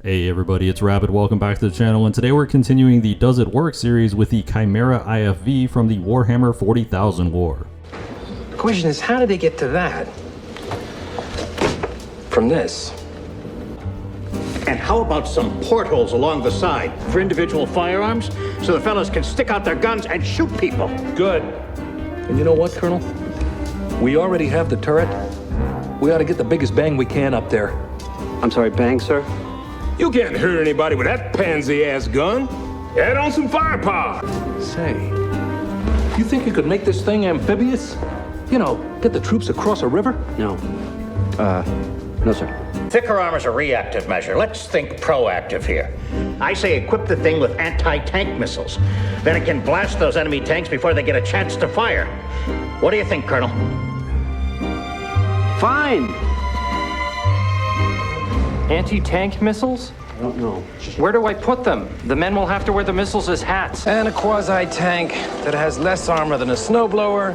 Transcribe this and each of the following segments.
Hey everybody, it's Rapid. Welcome back to the channel, and today we're continuing the Does It Work series with the Chimera IFV from the Warhammer 40,000 lore. The question is, how did they get to that? From this. And how about some portholes along the side for individual firearms so the fellas can stick out their guns and shoot people? Good. And you know what, Colonel? We already have the turret. We ought to get the biggest bang we can up there. I'm sorry, bang, sir? You can't hurt anybody with that pansy-ass gun. Add on some firepower. Say, you think you could make this thing amphibious? You know, get the troops across a river? No. No, sir. Thicker armor's a reactive measure. Let's think proactive here. I say equip the thing with anti-tank missiles. Then it can blast those enemy tanks before they get a chance to fire. What do you think, Colonel? Fine. Anti-tank missiles? I don't know. Where do I put them? The men will have to wear the missiles as hats. And a quasi-tank that has less armor than a snowblower,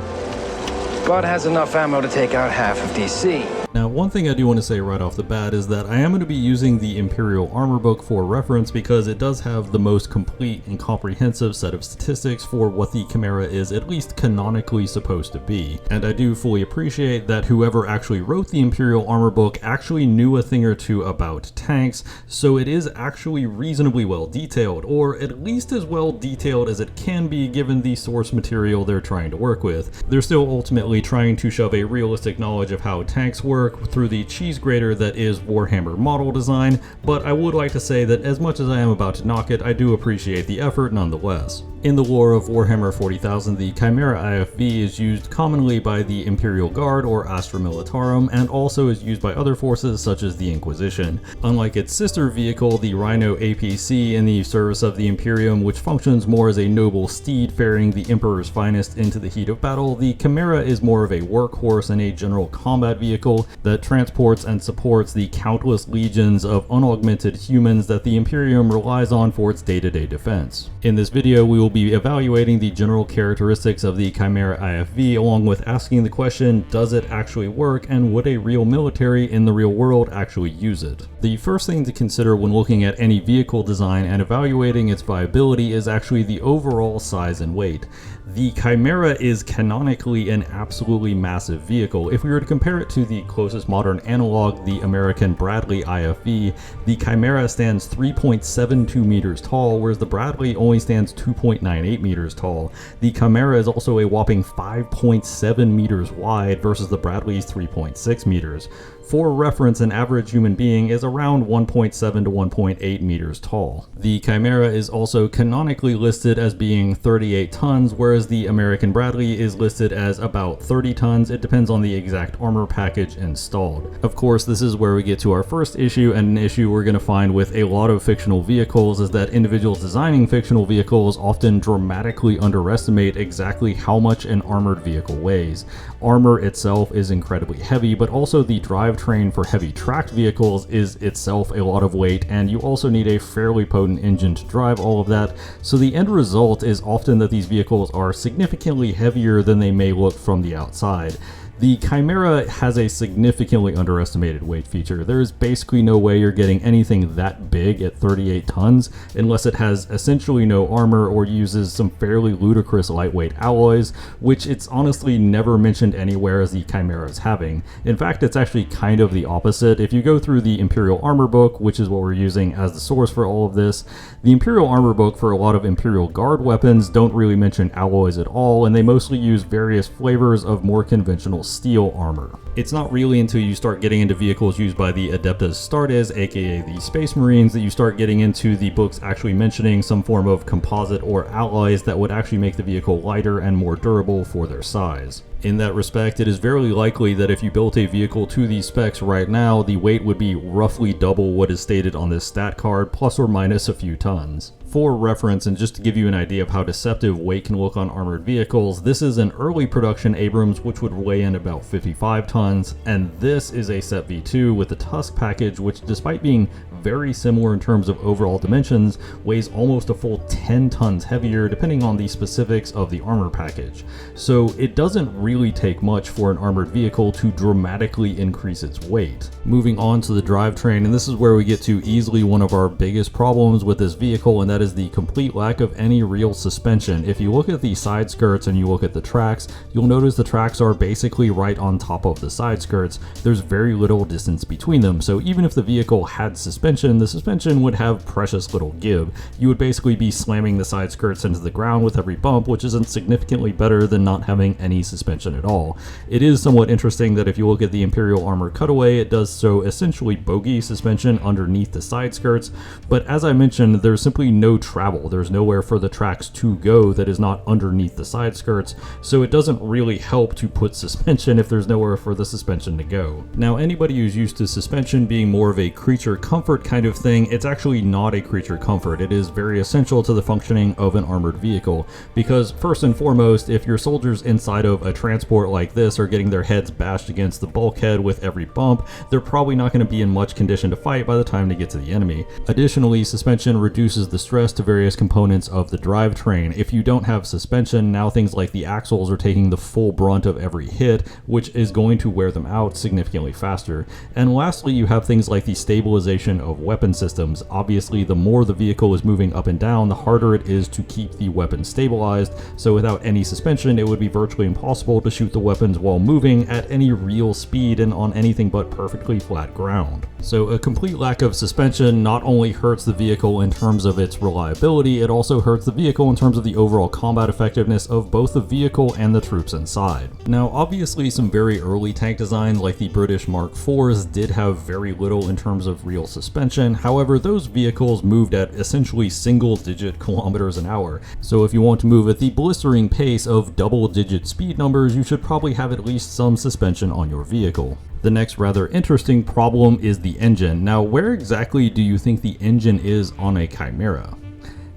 but has enough ammo to take out half of DC. Now, one thing I do want to say right off the bat is that I am going to be using the Imperial Armor book for reference because it does have the most complete and comprehensive set of statistics for what the Chimera is at least canonically supposed to be. And I do fully appreciate that whoever actually wrote the Imperial Armor book actually knew a thing or two about tanks, so it is actually reasonably well detailed, or at least as well detailed as it can be given the source material they're trying to work with. They're still ultimately trying to shove a realistic knowledge of how tanks work through the cheese grater that is Warhammer model design, but I would like to say that as much as I am about to knock it, I do appreciate the effort nonetheless. In the lore of Warhammer 40,000, the Chimera IFV is used commonly by the Imperial Guard or Astra Militarum, and also is used by other forces such as the Inquisition. Unlike its sister vehicle, the Rhino APC in the service of the Imperium, which functions more as a noble steed ferrying the Emperor's finest into the heat of battle, the Chimera is more of a workhorse and a general combat vehicle that transports and supports the countless legions of unaugmented humans that the Imperium relies on for its day-to-day defense. In this video, we will be evaluating the general characteristics of the Chimera IFV, along with asking the question, does it actually work, and would a real military in the real world actually use it? The first thing to consider when looking at any vehicle design and evaluating its viability is actually the overall size and weight. The Chimera is canonically an absolutely massive vehicle. If we were to compare it to the closest modern analog, the American Bradley IFV, the Chimera stands 3.72 meters tall, whereas the Bradley only stands 2.98 meters tall. The Chimera is also a whopping 5.7 meters wide versus the Bradley's 3.6 meters. For reference, an average human being is around 1.7 to 1.8 meters tall. The Chimera is also canonically listed as being 38 tons, whereas the American Bradley is listed as about 30 tons. It depends on the exact armor package installed. Of course, this is where we get to our first issue, and an issue we're going to find with a lot of fictional vehicles is that individuals designing fictional vehicles often dramatically underestimate exactly how much an armored vehicle weighs. Armor itself is incredibly heavy, but also the drivetrain for heavy tracked vehicles is itself a lot of weight, and you also need a fairly potent engine to drive all of that, so the end result is often that these vehicles are significantly heavier than they may look from the outside. The Chimera has a significantly underestimated weight feature. There is basically no way you're getting anything that big at 38 tons unless it has essentially no armor or uses some fairly ludicrous lightweight alloys, which it's honestly never mentioned anywhere as the Chimera is having. In fact, it's actually kind of the opposite. If you go through the Imperial Armor book, which is what we're using as the source for all of this, the Imperial Armor book for a lot of Imperial Guard weapons don't really mention alloys at all, and they mostly use various flavors of more conventional steel armor. It's not really until you start getting into vehicles used by the Adeptus Astartes, aka the Space Marines, that you start getting into the books actually mentioning some form of composite or alloys that would actually make the vehicle lighter and more durable for their size. In that respect, it is very likely that if you built a vehicle to these specs right now, the weight would be roughly double what is stated on this stat card, plus or minus a few tons. For reference, and just to give you an idea of how deceptive weight can look on armored vehicles, this is an early production Abrams which would weigh in about 55 tons, and this is a Set V2 with the Tusk package, which despite being very similar in terms of overall dimensions, weighs almost a full 10 tons heavier depending on the specifics of the armor package. So it doesn't really really take much for an armored vehicle to dramatically increase its weight. Moving on to the drivetrain, and this is where we get to easily one of our biggest problems with this vehicle, and that is the complete lack of any real suspension. If you look at the side skirts and you look at the tracks, you'll notice the tracks are basically right on top of the side skirts. There's very little distance between them, so even if the vehicle had suspension, the suspension would have precious little give. You would basically be slamming the side skirts into the ground with every bump, which isn't significantly better than not having any suspension at all. It is somewhat interesting that if you look at the Imperial Armor Cutaway, it does so essentially bogey suspension underneath the side skirts, but as I mentioned, there's simply no travel. There's nowhere for the tracks to go that is not underneath the side skirts, so it doesn't really help to put suspension if there's nowhere for the suspension to go. Now, anybody who's used to suspension being more of a creature comfort kind of thing, it's actually not a creature comfort. It is very essential to the functioning of an armored vehicle, because first and foremost, if your soldiers inside of a transport like this are getting their heads bashed against the bulkhead with every bump, they're probably not going to be in much condition to fight by the time they get to the enemy. Additionally, suspension reduces the stress to various components of the drivetrain. If you don't have suspension, now things like the axles are taking the full brunt of every hit, which is going to wear them out significantly faster. And lastly, you have things like the stabilization of weapon systems. Obviously, the more the vehicle is moving up and down, the harder it is to keep the weapon stabilized, so without any suspension, it would be virtually impossible to shoot the weapons while moving at any real speed and on anything but perfectly flat ground. So a complete lack of suspension not only hurts the vehicle in terms of its reliability, it also hurts the vehicle in terms of the overall combat effectiveness of both the vehicle and the troops inside. Now, obviously, some very early tank designs like the British Mark IVs did have very little in terms of real suspension. However, those vehicles moved at essentially single-digit kilometers an hour. So if you want to move at the blistering pace of double-digit speed numbers, you should probably have at least some suspension on your vehicle. The next rather interesting problem is the engine. Now, where exactly do you think the engine is on a Chimera?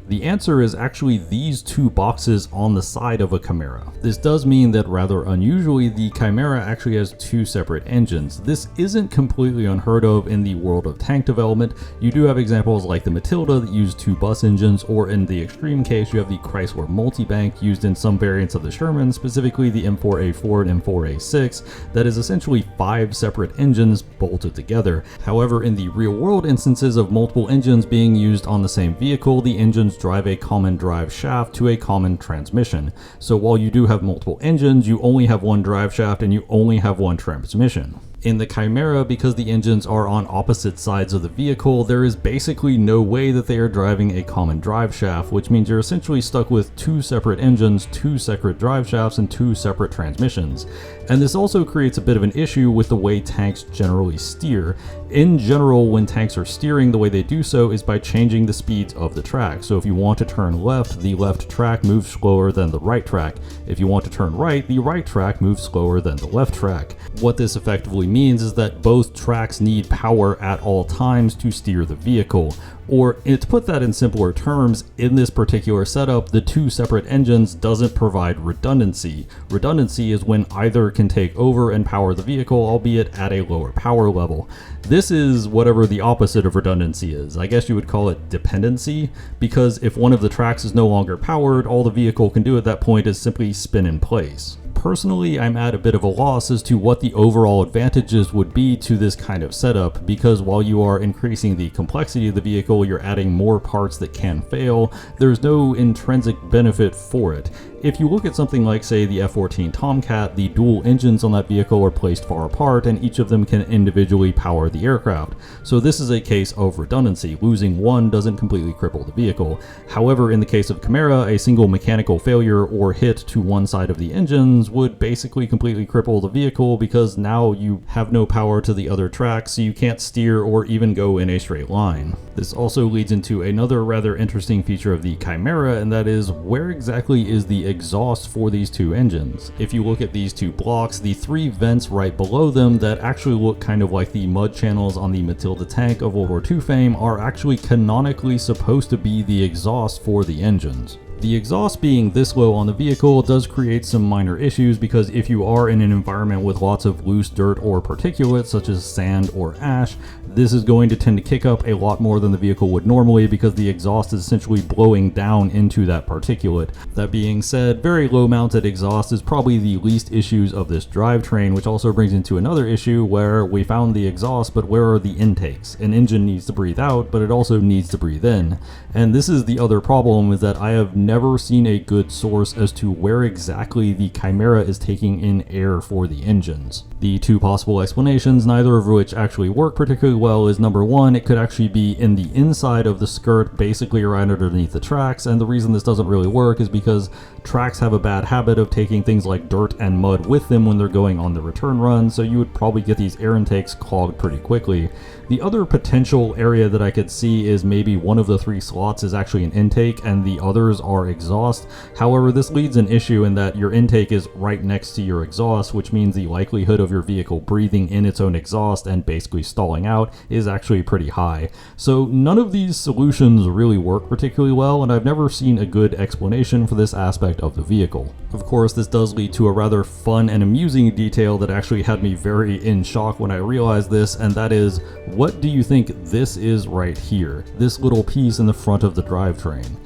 The answer is actually these two boxes on the side of a Chimera. This does mean that rather unusually, the Chimera actually has two separate engines. This isn't completely unheard of in the world of tank development. You do have examples like the Matilda that use two bus engines, or in the extreme case, you have the Chrysler Multibank used in some variants of the Sherman, specifically the M4A4 and M4A6, that is essentially 5 separate engines bolted together. However, in the real world instances of multiple engines being used on the same vehicle, the engines drive a common drive shaft to a common transmission. So while you do have multiple engines, you only have one drive shaft and you only have one transmission. In the Chimera, because the engines are on opposite sides of the vehicle, there is basically no way that they are driving a common drive shaft, which means you're essentially stuck with 2 separate engines, 2 separate drive shafts, and 2 separate transmissions. And this also creates a bit of an issue with the way tanks generally steer. In general, when tanks are steering, the way they do so is by changing the speeds of the track. So if you want to turn left, the left track moves slower than the right track. If you want to turn right, the right track moves slower than the left track. What this effectively means is that both tracks need power at all times to steer the vehicle. Or to put that in simpler terms, in this particular setup, the 2 separate engines doesn't provide redundancy. Redundancy is when either can take over and power the vehicle, albeit at a lower power level. This is whatever the opposite of redundancy is. I guess you would call it dependency, because if one of the tracks is no longer powered, all the vehicle can do at that point is simply spin in place. Personally, I'm at a bit of a loss as to what the overall advantages would be to this kind of setup, because while you are increasing the complexity of the vehicle, you're adding more parts that can fail. There's no intrinsic benefit for it. If you look at something like, say, the F-14 Tomcat, the dual engines on that vehicle are placed far apart and each of them can individually power the aircraft. So this is a case of redundancy. Losing one doesn't completely cripple the vehicle. However, in the case of Chimera, a single mechanical failure or hit to one side of the engines would basically completely cripple the vehicle, because now you have no power to the other tracks, so you can't steer or even go in a straight line. This also leads into another rather interesting feature of the Chimera, and that is, where exactly is the exhaust for these 2 engines? If you look at these 2 blocks, the 3 vents right below them that actually look kind of like the mud channels on the Matilda tank of World War II fame are actually canonically supposed to be the exhaust for the engines. The exhaust being this low on the vehicle does create some minor issues, because if you are in an environment with lots of loose dirt or particulates such as sand or ash, This is going to tend to kick up a lot more than the vehicle would normally because the exhaust is essentially blowing down into that particulate. That being said, very low mounted exhaust is probably the least issues of this drivetrain, which also brings into another issue where we found the exhaust, but where are the intakes? An engine needs to breathe out, but it also needs to breathe in. And this is the other problem, is that I have never seen a good source as to where exactly the Chimera is taking in air for the engines. The two possible explanations, neither of which actually work particularly well, is number one, it could actually be in the inside of the skirt, basically right underneath the tracks, and the reason this doesn't really work is because tracks have a bad habit of taking things like dirt and mud with them when they're going on the return run, so you would probably get these air intakes clogged pretty quickly. The other potential area that I could see is maybe one of the three slots is actually an intake and the others are exhaust. However, this leads an issue in that your intake is right next to your exhaust, which means the likelihood of your vehicle breathing in its own exhaust and basically stalling out is actually pretty high. So none of these solutions really work particularly well, and I've never seen a good explanation for this aspect of the vehicle. Of course, this does lead to a rather fun and amusing detail that actually had me very in shock when I realized this, and that is, what do you think this is right here? This little piece in the front of the drivetrain.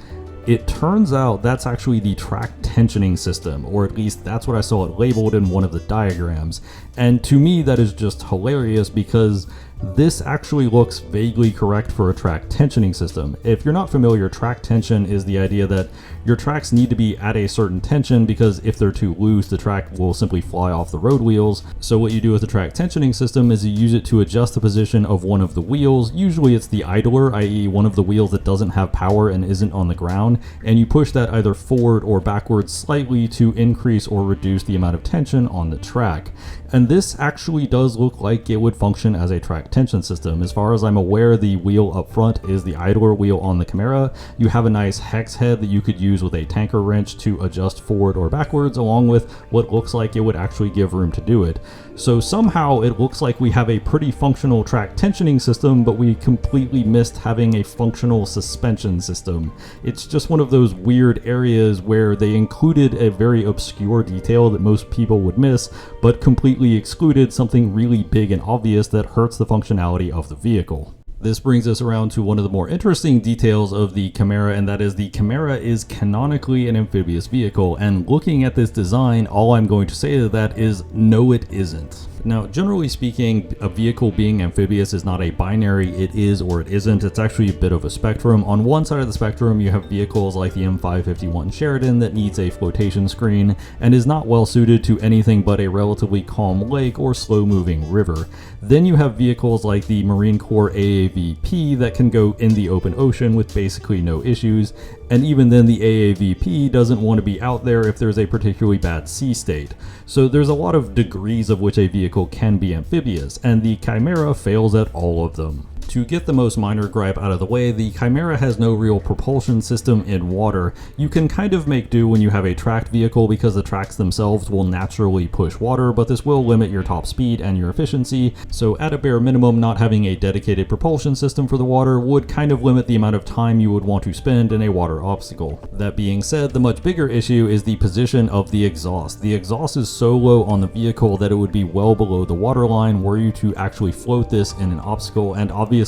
It turns out that's actually the track tensioning system, or at least that's what I saw it labeled in one of the diagrams. And to me, that is just hilarious because this actually looks vaguely correct for a track tensioning system. If you're not familiar, track tension is the idea that your tracks need to be at a certain tension because if they're too loose, the track will simply fly off the road wheels. So what you do with the track tensioning system is you use it to adjust the position of one of the wheels. Usually it's the idler, i.e. one of the wheels that doesn't have power and isn't on the ground, and you push that either forward or backwards slightly to increase or reduce the amount of tension on the track. And this actually does look like it would function as a track tension system. As far as I'm aware, the wheel up front is the idler wheel on the Chimera. You have a nice hex head that you could use with a tanker wrench to adjust forward or backwards, along with what looks like it would actually give room to do it. So somehow it looks like we have a pretty functional track tensioning system, but we completely missed having a functional suspension system. It's just one of those weird areas where they included a very obscure detail that most people would miss, but completely excluded something really big and obvious that hurts the functionality of the vehicle. This brings us around to one of the more interesting details of the Chimera, and that is the Chimera is canonically an amphibious vehicle, and looking at this design, all I'm going to say to that is no, it isn't. Now, generally speaking, a vehicle being amphibious is not a binary, it is or it isn't. It's actually a bit of a spectrum. On one side of the spectrum, you have vehicles like the M551 Sheridan that needs a flotation screen and is not well suited to anything but a relatively calm lake or slow-moving river. Then you have vehicles like the Marine Corps AAVP that can go in the open ocean with basically no issues, and even then the AAVP doesn't want to be out there if there's a particularly bad sea state. So there's a lot of degrees of which a vehicle can be amphibious, and the Chimera fails at all of them. To get the most minor gripe out of the way, the Chimera has no real propulsion system in water. You can kind of make do when you have a tracked vehicle because the tracks themselves will naturally push water, but this will limit your top speed and your efficiency, so at a bare minimum, not having a dedicated propulsion system for the water would kind of limit the amount of time you would want to spend in a water obstacle. That being said, the much bigger issue is the position of the exhaust. The exhaust is so low on the vehicle that it would be well below the waterline were you to actually float this in an obstacle, and obviously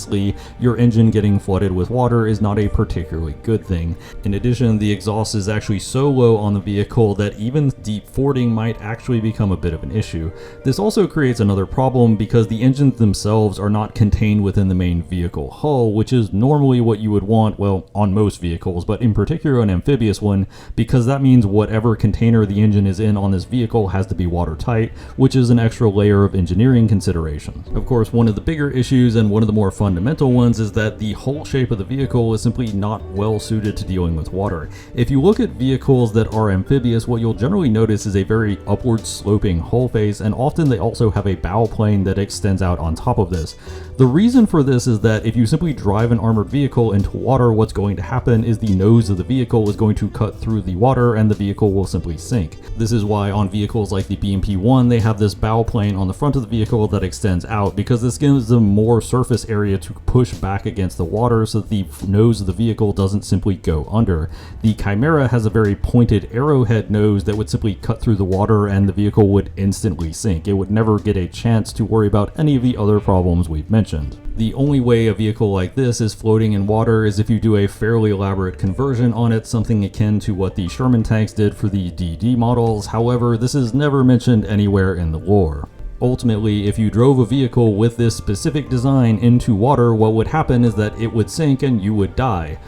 your engine getting flooded with water is not a particularly good thing. In addition, the exhaust is actually so low on the vehicle that even deep fording might actually become a bit of an issue. This also creates another problem because the engines themselves are not contained within the main vehicle hull, which is normally what you would want, well, on most vehicles, but in particular an amphibious one, because that means whatever container the engine is in on this vehicle has to be watertight, which is an extra layer of engineering consideration. Of course, one of the bigger issues and one of the more fundamental ones is that the whole shape of the vehicle is simply not well suited to dealing with water. If you look at vehicles that are amphibious, what you'll generally notice is a very upward sloping hull face, and often they also have a bow plane that extends out on top of this. The reason for this is that if you simply drive an armored vehicle into water, what's going to happen is the nose of the vehicle is going to cut through the water and the vehicle will simply sink. This is why on vehicles like the BMP-1 they have this bow plane on the front of the vehicle that extends out, because this gives them more surface area to push back against the water so that the nose of the vehicle doesn't simply go under. The Chimera has a very pointed arrowhead nose that would simply cut through the water and the vehicle would instantly sink. It would never get a chance to worry about any of the other problems we've mentioned. mentioned. The only way a vehicle like this is floating in water is if you do a fairly elaborate conversion on it, something akin to what the Sherman tanks did for the DD models. However, this is never mentioned anywhere in the lore. Ultimately, if you drove a vehicle with this specific design into water, what would happen is that it would sink and you would die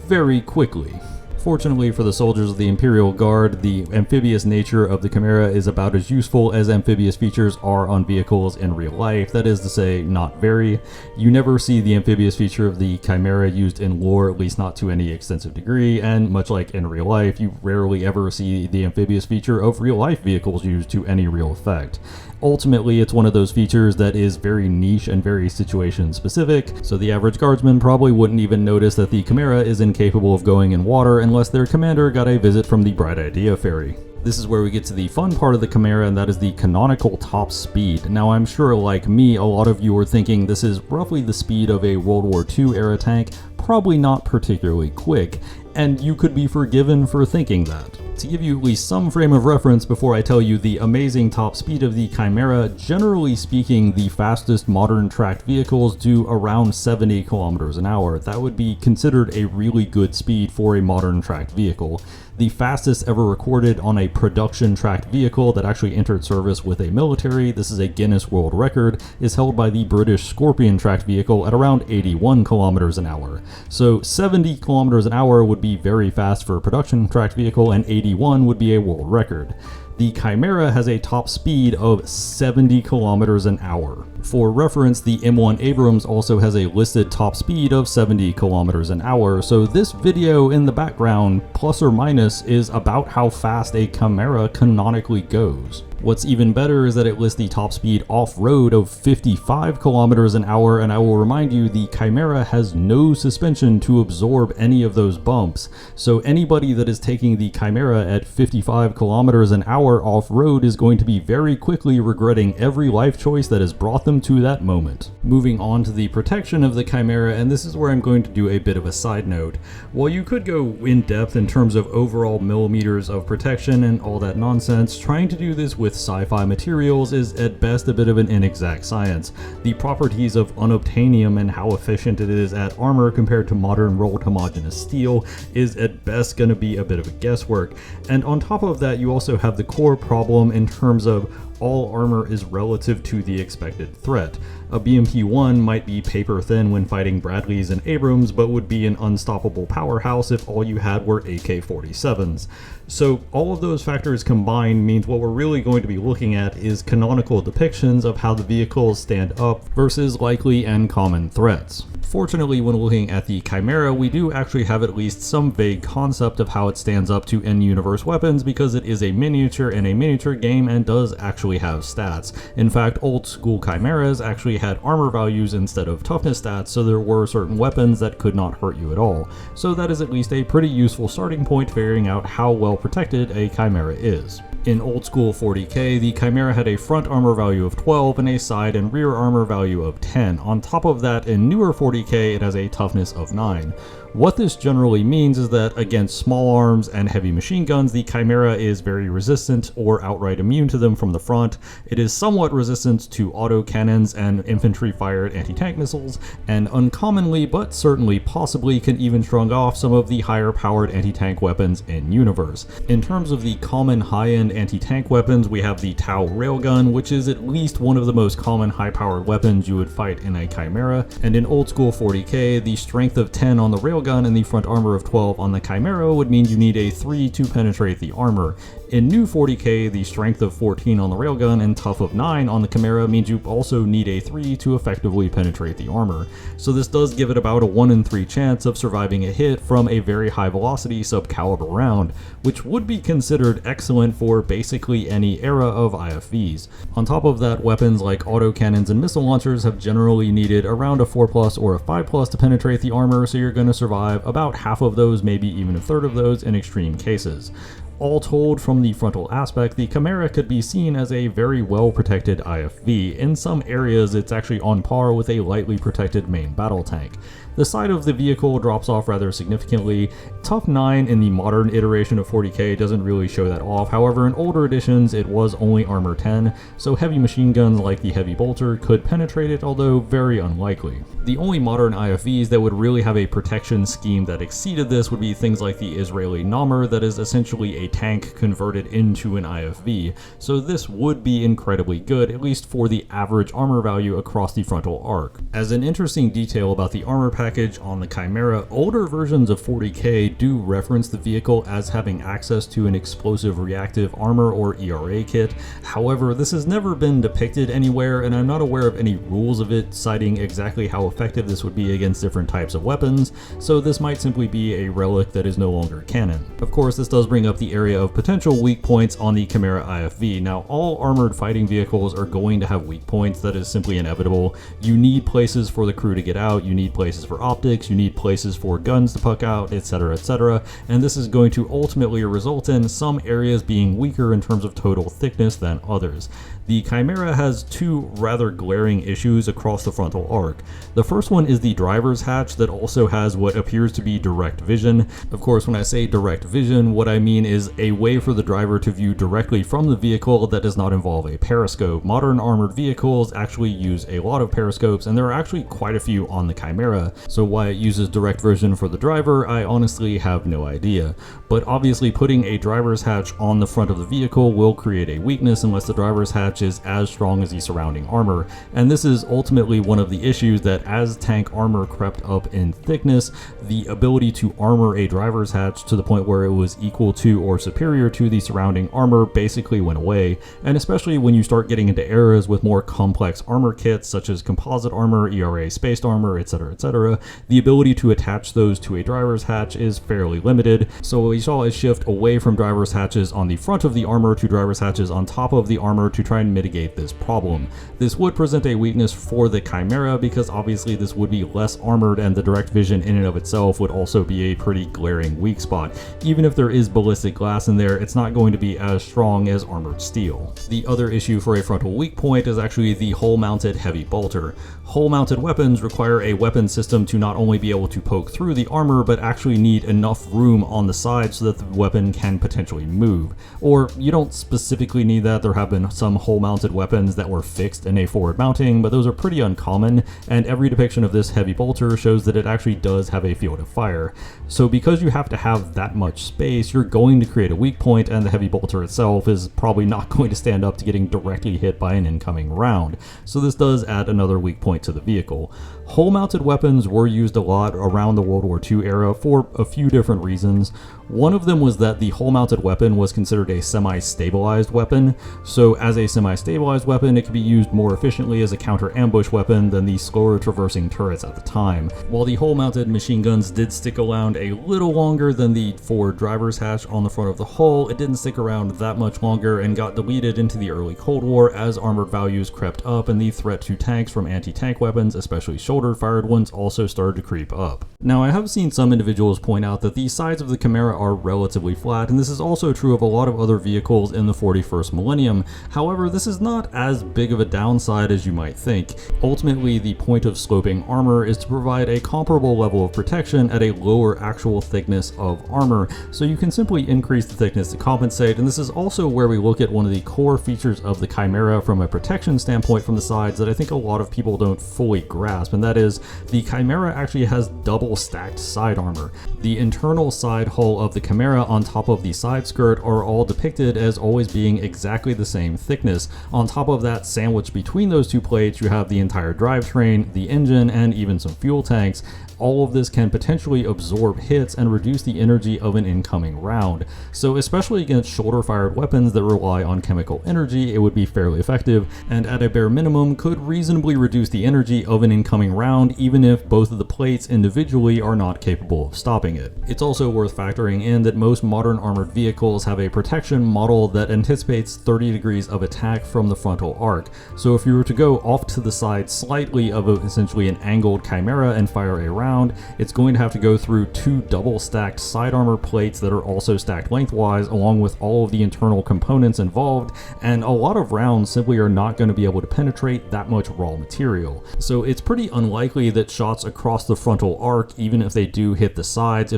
very quickly. Fortunately for the soldiers of the Imperial Guard, the amphibious nature of the Chimera is about as useful as amphibious features are on vehicles in real life. That is to say, not very. You never see the amphibious feature of the Chimera used in lore, at least not to any extensive degree, and much like in real life, you rarely ever see the amphibious feature of real life vehicles used to any real effect. Ultimately, it's one of those features that is very niche and very situation specific, so the average guardsman probably wouldn't even notice that the Chimera is incapable of going in water unless their commander got a visit from the Bright Idea Fairy. This is where we get to the fun part of the Chimera, and that is the canonical top speed. Now, I'm sure, like me, a lot of you are thinking this is roughly the speed of a World War II era tank, probably not particularly quick, and you could be forgiven for thinking that. To give you at least some frame of reference before I tell you the amazing top speed of the Chimera, generally speaking, the fastest modern tracked vehicles do around 70 kilometers an hour. That would be considered a really good speed for a modern tracked vehicle. The fastest ever recorded on a production tracked vehicle that actually entered service with a military, this is a Guinness World Record, is held by the British Scorpion tracked vehicle at around 81 kilometers an hour. So 70 kilometers an hour would be very fast for a production tracked vehicle, and 81 would be a world record. The Chimera has a top speed of 70 kilometers an hour. For reference, the M1 Abrams also has a listed top speed of 70 kilometers an hour, so this video in the background, plus or minus, is about how fast a Chimera canonically goes. What's even better is that it lists the top speed off-road of 55 kilometers an hour, and I will remind you, the Chimera has no suspension to absorb any of those bumps, so anybody that is taking the Chimera at 55 kilometers an hour off-road is going to be very quickly regretting every life choice that has brought them to that moment. Moving on to the protection of the Chimera, and this is where I'm going to do a bit of a side note. While you could go in depth in terms of overall millimeters of protection and all that nonsense, trying to do this with sci-fi materials is at best a bit of an inexact science. The properties of unobtainium and how efficient it is at armor compared to modern rolled homogeneous steel is at best going to be a bit of a guesswork. And on top of that, you also have the core problem in terms of all armor is relative to the expected threat. A BMP-1 might be paper thin when fighting Bradleys and Abrams, but would be an unstoppable powerhouse if all you had were AK-47s. So all of those factors combined means what we're really going to be looking at is canonical depictions of how the vehicles stand up versus likely and common threats. Fortunately, when looking at the Chimera, we do actually have at least some vague concept of how it stands up to in-universe weapons because it is a miniature in a miniature game and does actually have stats. In fact, old school Chimeras actually had armor values instead of toughness stats, so there were certain weapons that could not hurt you at all. So that is at least a pretty useful starting point figuring out how well protected a Chimera is. In old school 40k, the Chimera had a front armor value of 12 and a side and rear armor value of 10. On top of that, in newer 40k, it has a toughness of 9. What this generally means is that against small arms and heavy machine guns, the Chimera is very resistant or outright immune to them from the front. It is somewhat resistant to autocannons and infantry-fired anti-tank missiles, and uncommonly, but certainly possibly, can even shrug off some of the higher-powered anti-tank weapons in universe. In terms of the common high-end anti-tank weapons, we have the Tau railgun, which is at least one of the most common high-powered weapons you would fight in a Chimera, and in old school 40k, the strength of 10 on the railgun and the front armor of 12 on the Chimera would mean you need a 3 to penetrate the armor. In new 40k, the strength of 14 on the railgun and tough of 9 on the Chimera means you also need a 3 to effectively penetrate the armor. So this does give it about a 1 in 3 chance of surviving a hit from a very high velocity subcaliber round, which would be considered excellent for basically any era of IFVs. On top of that, weapons like autocannons and missile launchers have generally needed around a 4+ or a 5+ to penetrate the armor, so you're going to survive about half of those, maybe even a third of those in extreme cases. All told, from the frontal aspect, the Chimera could be seen as a very well protected IFV. In some areas, it's actually on par with a lightly protected main battle tank. The side of the vehicle drops off rather significantly. Tough 9 in the modern iteration of 40K doesn't really show that off, however in older editions it was only armor 10, so heavy machine guns like the heavy bolter could penetrate it, although very unlikely. The only modern IFVs that would really have a protection scheme that exceeded this would be things like the Israeli Namur, that is essentially a tank converted into an IFV, so this would be incredibly good, at least for the average armor value across the frontal arc. As an interesting detail about the armor package on the Chimera, older versions of 40K do reference the vehicle as having access to an explosive reactive armor or ERA kit. However, this has never been depicted anywhere, and I'm not aware of any rules of it citing exactly how effective this would be against different types of weapons, so this might simply be a relic that is no longer canon. Of course, this does bring up the area of potential weak points on the Chimera IFV. Now, all armored fighting vehicles are going to have weak points, that is simply inevitable. You need places for the crew to get out, you need places for optics, you need places for guns to puck out, etc, etc, and this is going to ultimately result in some areas being weaker in terms of total thickness than others. The Chimera has two rather glaring issues across the frontal arc. The first one is the driver's hatch that also has what appears to be direct vision. Of course, when I say direct vision, what I mean is a way for the driver to view directly from the vehicle that does not involve a periscope. Modern armored vehicles actually use a lot of periscopes, and there are actually quite a few on the Chimera, so why it uses direct vision for the driver, I honestly have no idea. But obviously putting a driver's hatch on the front of the vehicle will create a weakness unless the driver's hatch is as strong as the surrounding armor, and this is ultimately one of the issues that as tank armor crept up in thickness, the ability to armor a driver's hatch to the point where it was equal to or superior to the surrounding armor basically went away, and especially when you start getting into eras with more complex armor kits such as composite armor, ERA spaced armor, etc, the ability to attach those to a driver's hatch is fairly limited, so we saw a shift away from driver's hatches on the front of the armor to driver's hatches on top of the armor to try and mitigate this problem. This would present a weakness for the Chimera because obviously this would be less armored, and the direct vision in and of itself would also be a pretty glaring weak spot. Even if there is ballistic glass in there, it's not going to be as strong as armored steel. The other issue for a frontal weak point is actually the hull-mounted heavy bolter. Hull-mounted weapons require a weapon system to not only be able to poke through the armor, but actually need enough room on the side so that the weapon can potentially move. Or you don't specifically need that. There have been some hull-mounted weapons that were fixed in a forward mounting, but those are pretty uncommon, and every depiction of this heavy bolter shows that it actually does have a field of fire. So because you have to have that much space, you're going to create a weak point, and the heavy bolter itself is probably not going to stand up to getting directly hit by an incoming round. So this does add another weak point to the vehicle. Hull-mounted weapons were used a lot around the World War II era for a few different reasons. One of them was that the hull-mounted weapon was considered a semi-stabilized weapon, so as a semi-stabilized weapon it could be used more efficiently as a counter-ambush weapon than the slower traversing turrets at the time. While the hull-mounted machine guns did stick around a little longer than the forward driver's hatch on the front of the hull, it didn't stick around that much longer and got deleted into the early Cold War as armored values crept up and the threat to tanks from anti-tank weapons, especially shoulder-fired ones, also started to creep up. Now, I have seen some individuals point out that the sides of the Chimera are relatively flat, and this is also true of a lot of other vehicles in the 41st millennium. However, this is not as big of a downside as you might think. Ultimately, the point of sloping armor is to provide a comparable level of protection at a lower actual thickness of armor, so you can simply increase the thickness to compensate, and this is also where we look at one of the core features of the Chimera from a protection standpoint from the sides that I think a lot of people don't fully grasp, and that is the Chimera actually has double stacked side armor. The internal side hull of the Chimera on top of the side skirt are all depicted as always being exactly the same thickness. On top of that, sandwiched between those two plates, you have the entire drivetrain, the engine, and even some fuel tanks. All of this can potentially absorb hits and reduce the energy of an incoming round. So especially against shoulder-fired weapons that rely on chemical energy, it would be fairly effective, and at a bare minimum could reasonably reduce the energy of an incoming round even if both of the plates individually are not capable of stopping it. It's also worth factoring in that most modern armored vehicles have a protection model that anticipates 30 degrees of attack from the frontal arc. So if you were to go off to the side slightly of essentially an angled Chimera and fire a round, around, it's going to have to go through 2 double stacked side armor plates that are also stacked lengthwise, along with all of the internal components involved, and a lot of rounds simply are not going to be able to penetrate that much raw material. So it's pretty unlikely that shots across the frontal arc, even if they do hit the sides,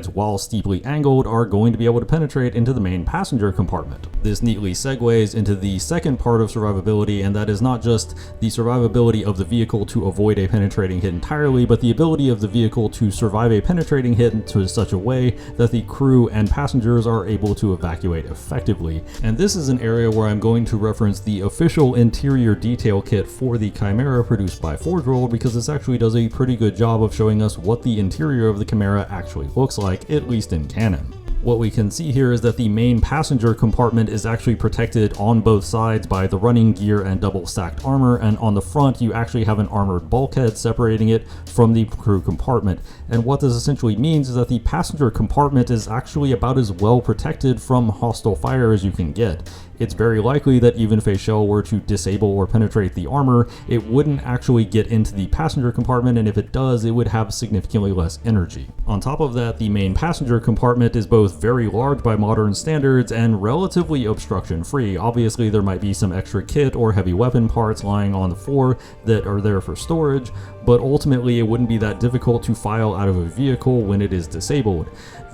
while steeply angled, are going to be able to penetrate into the main passenger compartment. This neatly segues into the second part of survivability, and that is not just the survivability of the vehicle to avoid a penetrating hit entirely, but the ability of the vehicle to survive a penetrating hit into such a way that the crew and passengers are able to evacuate effectively. And this is an area where I'm going to reference the official interior detail kit for the Chimera produced by Forge World, because this actually does a pretty good job of showing us what the interior of the Chimera actually looks like, at least in canon. What we can see here is that the main passenger compartment is actually protected on both sides by the running gear and double stacked armor, and on the front you actually have an armored bulkhead separating it from the crew compartment. And what this essentially means is that the passenger compartment is actually about as well protected from hostile fire as you can get. It's very likely that even if a shell were to disable or penetrate the armor, it wouldn't actually get into the passenger compartment, and if it does, it would have significantly less energy. On top of that, the main passenger compartment is both very large by modern standards and relatively obstruction-free. Obviously, there might be some extra kit or heavy weapon parts lying on the floor that are there for storage, but ultimately it wouldn't be that difficult to file out of a vehicle when it is disabled.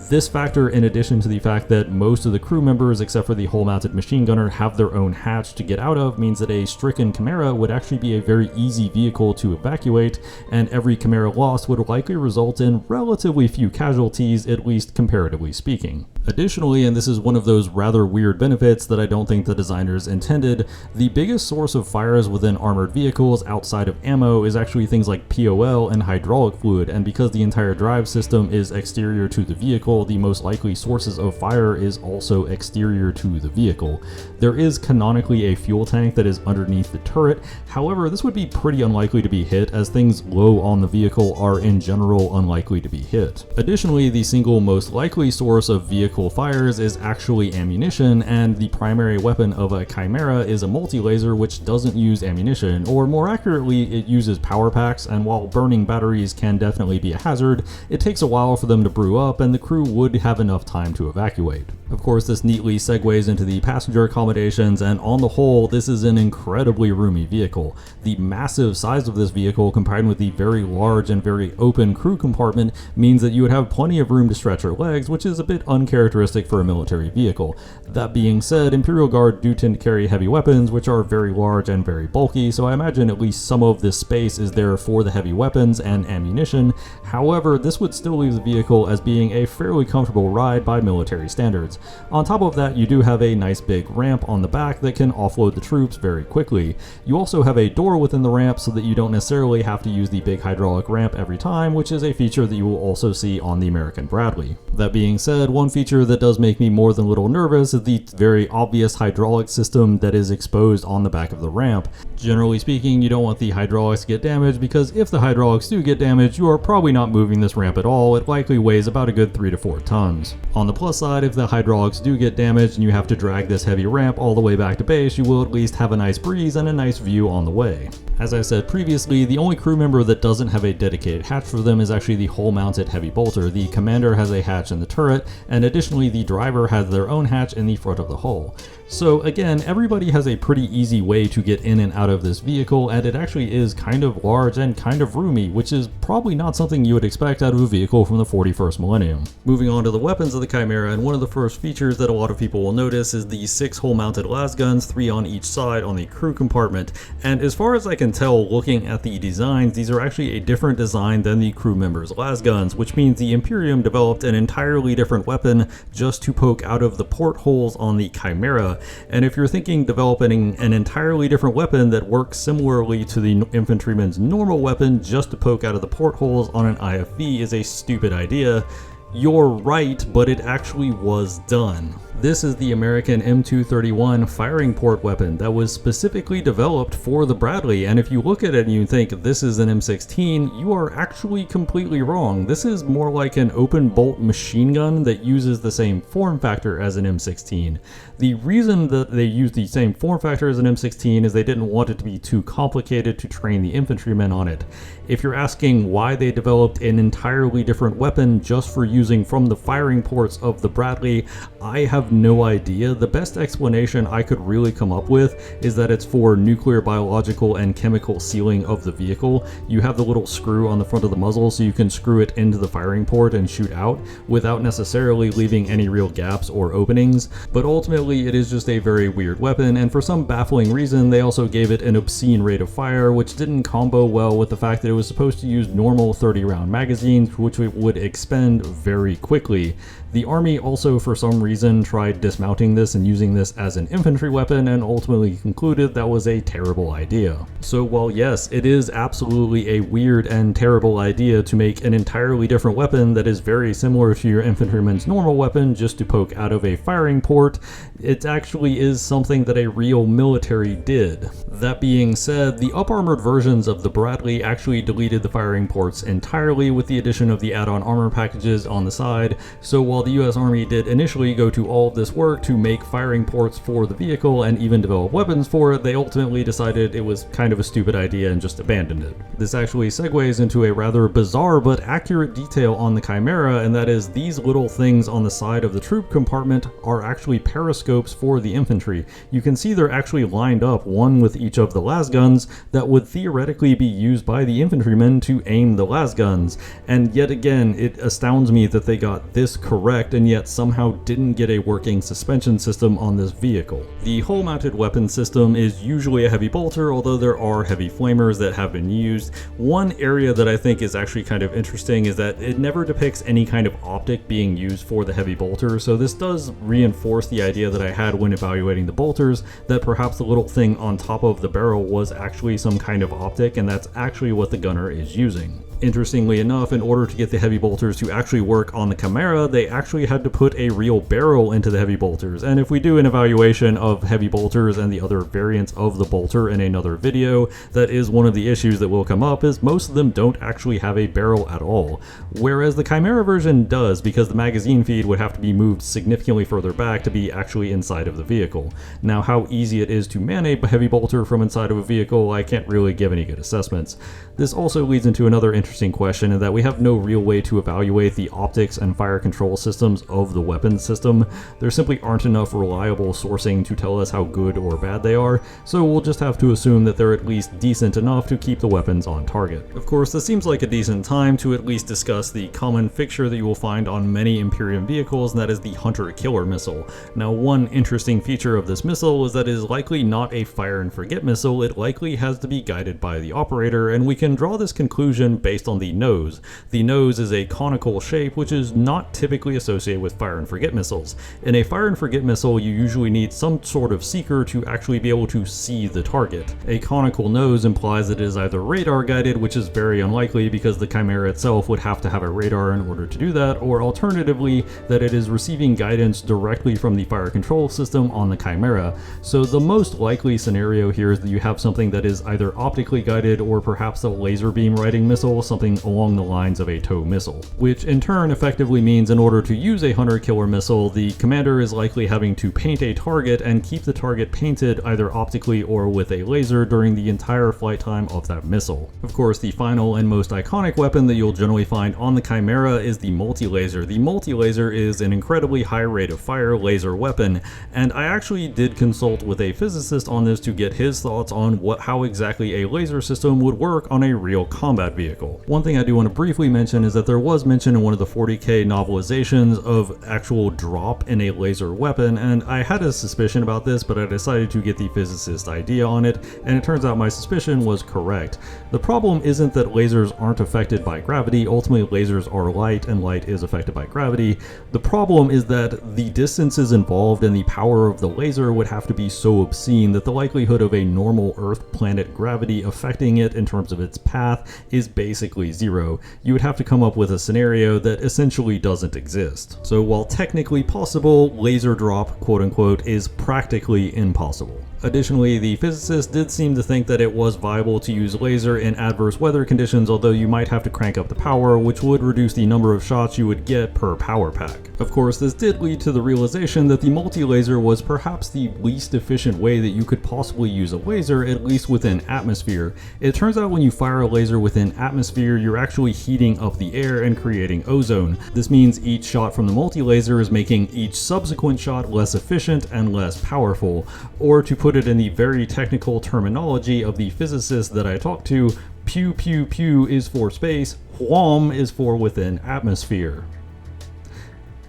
This factor, in addition to the fact that most of the crew members, except for the hull-mounted machine gunner, have their own hatch to get out of, means that a stricken Chimera would actually be a very easy vehicle to evacuate, and every Chimera loss would likely result in relatively few casualties, at least comparatively speaking. Additionally, and this is one of those rather weird benefits that I don't think the designers intended, the biggest source of fires within armored vehicles outside of ammo is actually things like POL and hydraulic fluid, and because the entire drive system is exterior to the vehicle, the most likely sources of fire is also exterior to the vehicle. There is canonically a fuel tank that is underneath the turret, however this would be pretty unlikely to be hit, as things low on the vehicle are in general unlikely to be hit. Additionally, the single most likely source of vehicle fires is actually ammunition, and the primary weapon of a Chimera is a multi-laser which doesn't use ammunition, or more accurately, it uses power packs, and while burning batteries can definitely be a hazard, it takes a while for them to brew up and the crew would have enough time to evacuate. Of course, this neatly segues into the passenger accommodations, and on the whole, this is an incredibly roomy vehicle. The massive size of this vehicle combined with the very large and very open crew compartment means that you would have plenty of room to stretch your legs, which is a bit uncharacteristic for a military vehicle. That being said, Imperial Guard do tend to carry heavy weapons, which are very large and very bulky, so I imagine at least some of this space is there for the heavy weapons and ammunition. However, this would still leave the vehicle as being a fairly comfortable ride by military standards. On top of that, you do have a nice big ramp on the back that can offload the troops very quickly. You also have a door within the ramp so that you don't necessarily have to use the big hydraulic ramp every time, which is a feature that you will also see on the American Bradley. That being said, one feature that does make me more than a little nervous is the very obvious hydraulic system that is exposed on the back of the ramp. Generally speaking, you don't want the hydraulics to get damaged, because if the hydraulics do get damaged, you are probably not moving this ramp at all. It likely weighs about a good 3 to 4 tons. On the plus side, if the hydraulics do get damaged and you have to drag this heavy ramp all the way back to base, you will at least have a nice breeze and a nice view on the way. As I said previously, the only crew member that doesn't have a dedicated hatch for them is actually the hull-mounted heavy bolter. The commander has a hatch in the turret, and additionally the driver has their own hatch in the front of the hull. So again, everybody has a pretty easy way to get in and out of this vehicle, and it actually is kind of large and kind of roomy, which is probably not something you would expect out of a vehicle from the 41st millennium. Moving on to the weapons of the Chimera, and one of the first features that a lot of people will notice is the 6 hull-mounted las guns, 3 on each side on the crew compartment. And as far as I can tell looking at the designs, these are actually a different design than the crew members' las guns, which means the Imperium developed an entirely different weapon just to poke out of the portholes on the Chimera. And if you're thinking developing an entirely different weapon that works similarly to the infantryman's normal weapon just to poke out of the portholes on an IFV is a stupid idea, you're right, but it actually was done. This is the American M231 firing port weapon that was specifically developed for the Bradley, and if you look at it and you think this is an M16, you are actually completely wrong. This is more like an open bolt machine gun that uses the same form factor as an M16. The reason that they use the same form factor as an M16 is they didn't want it to be too complicated to train the infantrymen on it. If you're asking why they developed an entirely different weapon just for using from the firing ports of the Bradley, I have no idea. The best explanation I could really come up with is that it's for nuclear, biological, and chemical sealing of the vehicle. You have the little screw on the front of the muzzle so you can screw it into the firing port and shoot out without necessarily leaving any real gaps or openings, but ultimately it is just a very weird weapon, and for some baffling reason they also gave it an obscene rate of fire, which didn't combo well with the fact that it was supposed to use normal 30-round magazines, which would expend very quickly. The Army also for some reason tried dismounting this and using this as an infantry weapon and ultimately concluded that was a terrible idea. So while yes, it is absolutely a weird and terrible idea to make an entirely different weapon that is very similar to your infantryman's normal weapon just to poke out of a firing port, it actually is something that a real military did. That being said, the up-armored versions of the Bradley actually deleted the firing ports entirely with the addition of the add-on armor packages on the side, so while the US Army did initially go to all of this work to make firing ports for the vehicle and even develop weapons for it, they ultimately decided it was kind of a stupid idea and just abandoned it. This actually segues into a rather bizarre but accurate detail on the Chimera, and that is these little things on the side of the troop compartment are actually periscopes for the infantry. You can see they're actually lined up, one with each of the las guns, that would theoretically be used by the infantrymen to aim the las guns. And yet again, it astounds me that they got this correct and yet somehow didn't get a working suspension system on this vehicle. The hull-mounted weapon system is usually a heavy bolter, although there are heavy flamers that have been used. One area that I think is actually kind of interesting is that it never depicts any kind of optic being used for the heavy bolter, so this does reinforce the idea that I had when evaluating the bolters, that perhaps the little thing on top of the barrel was actually some kind of optic, and that's actually what the gunner is using. Interestingly enough, in order to get the heavy bolters to actually work on the Chimera, they actually had to put a real barrel into the heavy bolters, and if we do an evaluation of heavy bolters and the other variants of the bolter in another video, that is one of the issues that will come up, is most of them don't actually have a barrel at all, whereas the Chimera version does, because the magazine feed would have to be moved significantly further back to be actually inside of the vehicle. Now, how easy it is to man a heavy bolter from inside of a vehicle, I can't really give any good assessments. This also leads into another interesting question, in that we have no real way to evaluate the optics and fire control systems of the weapons system. There simply aren't enough reliable sourcing to tell us how good or bad they are, so we'll just have to assume that they're at least decent enough to keep the weapons on target. Of course, this seems like a decent time to at least discuss the common fixture that you will find on many Imperium vehicles, and that is the Hunter-Killer missile. Now, one interesting feature of this missile is that it is likely not a fire and forget missile. It likely has to be guided by the operator, and we can draw this conclusion based on the nose. The nose is a conical shape, which is not typically associated with fire and forget missiles. In a fire and forget missile, you usually need some sort of seeker to actually be able to see the target. A conical nose implies that it is either radar guided, which is very unlikely because the Chimera itself would have to have a radar in order to do that, or alternatively, that it is receiving guidance directly from the fire control system on the Chimera. So the most likely scenario here is that you have something that is either optically guided or perhaps a laser beam riding missile, something along the lines of a tow missile, which in turn effectively means in order to use a Hunter-Killer missile, the commander is likely having to paint a target and keep the target painted either optically or with a laser during the entire flight time of that missile. Of course, the final and most iconic weapon that you'll generally find on the Chimera is the multi-laser. The multi-laser is an incredibly high rate of fire laser weapon, and I actually did consult with a physicist on this to get his thoughts on how exactly a laser system would work on a real combat vehicle. One thing I do want to briefly mention is that there was mention in one of the 40K novelizations of actual drop in a laser weapon, and I had a suspicion about this, but I decided to get the physicist idea on it, and it turns out my suspicion was correct. The problem isn't that lasers aren't affected by gravity. Ultimately, lasers are light, and light is affected by gravity. The problem is that the distances involved and the power of the laser would have to be so obscene that the likelihood of a normal Earth planet gravity affecting it in terms of its path is based basically zero. You would have to come up with a scenario that essentially doesn't exist. So while technically possible, laser drop, quote unquote, is practically impossible. Additionally, the physicists did seem to think that it was viable to use laser in adverse weather conditions, although you might have to crank up the power, which would reduce the number of shots you would get per power pack. Of course, this did lead to the realization that the multi-laser was perhaps the least efficient way that you could possibly use a laser, at least within atmosphere. It turns out when you fire a laser within atmosphere, you're actually heating up the air and creating ozone. This means each shot from the multi-laser is making each subsequent shot less efficient and less powerful. Or to put it in the very technical terminology of the physicists that I talked to, pew pew pew is for space, whom is for within atmosphere.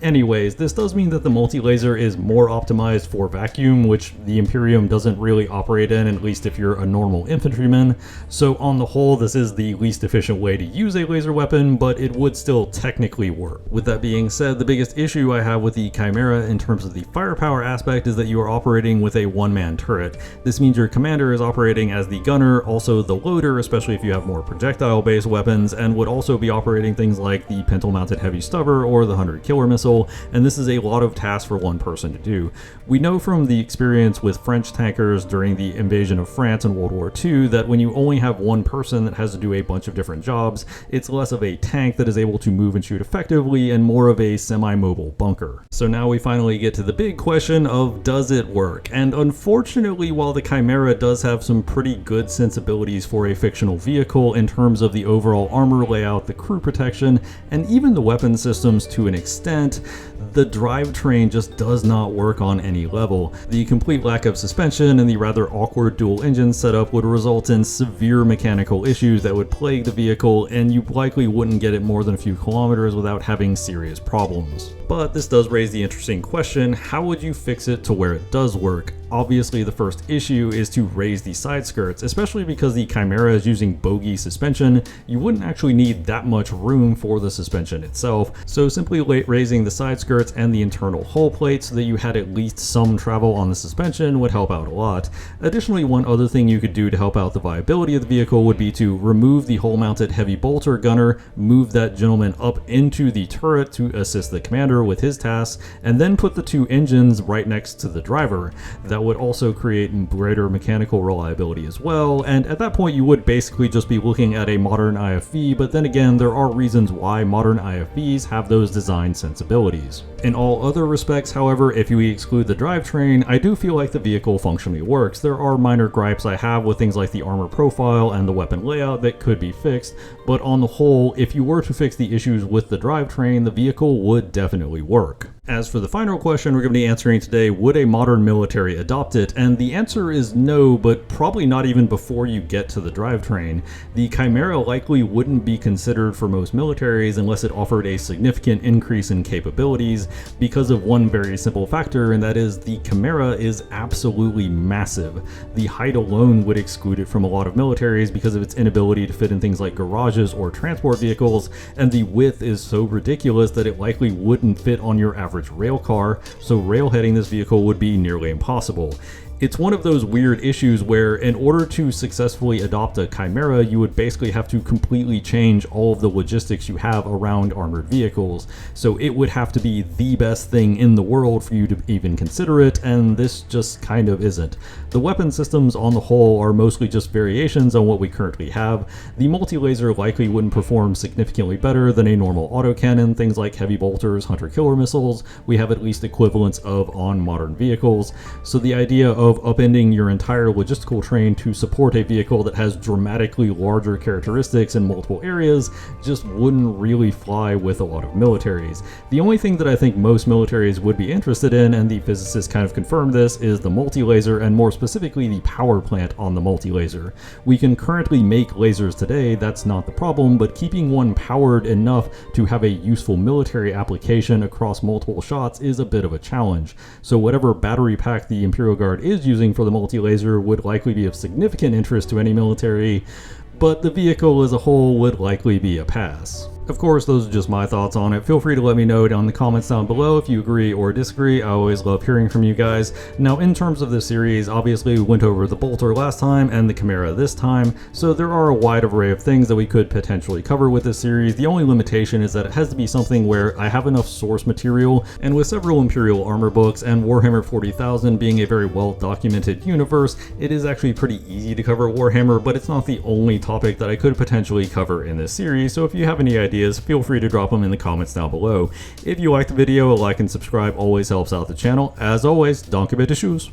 Anyways, this does mean that the multi-laser is more optimized for vacuum, which the Imperium doesn't really operate in, at least if you're a normal infantryman. So on the whole, this is the least efficient way to use a laser weapon, but it would still technically work. With that being said, the biggest issue I have with the Chimera in terms of the firepower aspect is that you are operating with a one-man turret. This means your commander is operating as the gunner, also the loader, especially if you have more projectile-based weapons, and would also be operating things like the pintle-mounted heavy stubber or the 100 killer missile. And this is a lot of tasks for one person to do. We know from the experience with French tankers during the invasion of France in World War II that when you only have one person that has to do a bunch of different jobs, it's less of a tank that is able to move and shoot effectively and more of a semi-mobile bunker. So now we finally get to the big question of, does it work? And unfortunately, while the Chimera does have some pretty good sensibilities for a fictional vehicle in terms of the overall armor layout, the crew protection, and even the weapon systems to an extent, the drivetrain just does not work on any level. The complete lack of suspension and the rather awkward dual engine setup would result in severe mechanical issues that would plague the vehicle, and you likely wouldn't get it more than a few kilometers without having serious problems. But this does raise the interesting question, how would you fix it to where it does work? Obviously, the first issue is to raise the side skirts, especially because the Chimera is using bogie suspension. You wouldn't actually need that much room for the suspension itself, so simply raising the side skirts and the internal hull plate so that you had at least some travel on the suspension would help out a lot. Additionally, one other thing you could do to help out the viability of the vehicle would be to remove the hull-mounted heavy bolter gunner, move that gentleman up into the turret to assist the commander with his tasks, and then put the two engines right next to the driver. That would also create greater mechanical reliability as well, and at that point you would basically just be looking at a modern IFV, but then again, there are reasons why modern IFVs have those design sensibilities. In all other respects, however, if we exclude the drivetrain, I do feel like the vehicle functionally works. There are minor gripes I have with things like the armor profile and the weapon layout that could be fixed, but on the whole, if you were to fix the issues with the drivetrain, the vehicle would definitely work. As for the final question we're going to be answering today, would a modern military adopt it? And the answer is no, but probably not even before you get to the drivetrain. The Chimera likely wouldn't be considered for most militaries unless it offered a significant increase in capabilities because of one very simple factor, and that is the Chimera is absolutely massive. The height alone would exclude it from a lot of militaries because of its inability to fit in things like garages or transport vehicles, and the width is so ridiculous that it likely wouldn't fit on your average rail car, so railheading this vehicle would be nearly impossible. It's one of those weird issues where in order to successfully adopt a Chimera, you would basically have to completely change all of the logistics you have around armored vehicles. So it would have to be the best thing in the world for you to even consider it, and this just kind of isn't. The weapon systems on the whole are mostly just variations on what we currently have. The multi-laser likely wouldn't perform significantly better than a normal autocannon, things like heavy bolters, hunter-killer missiles, we have at least equivalents of on modern vehicles. So the idea of upending your entire logistical train to support a vehicle that has dramatically larger characteristics in multiple areas just wouldn't really fly with a lot of militaries. The only thing that I think most militaries would be interested in, and the physicists kind of confirmed this, is the multi-laser, and more specifically the power plant on the multi-laser. We can currently make lasers today, that's not the problem, but keeping one powered enough to have a useful military application across multiple shots is a bit of a challenge. So whatever battery pack the Imperial Guard is using for the multi-laser would likely be of significant interest to any military, but the vehicle as a whole would likely be a pass. Of course, those are just my thoughts on it. Feel free to let me know down in the comments down below if you agree or disagree. I always love hearing from you guys. Now, in terms of this series, obviously we went over the Bolter last time and the Chimera this time, so there are a wide array of things that we could potentially cover with this series. The only limitation is that it has to be something where I have enough source material, and with several Imperial armor books and Warhammer 40,000 being a very well documented universe, it is actually pretty easy to cover Warhammer, but it's not the only topic that I could potentially cover in this series. So if you have any ideas, feel free to drop them in the comments down below. If you liked the video, a like and subscribe always helps out the channel. As always, danke bitte, tschüss.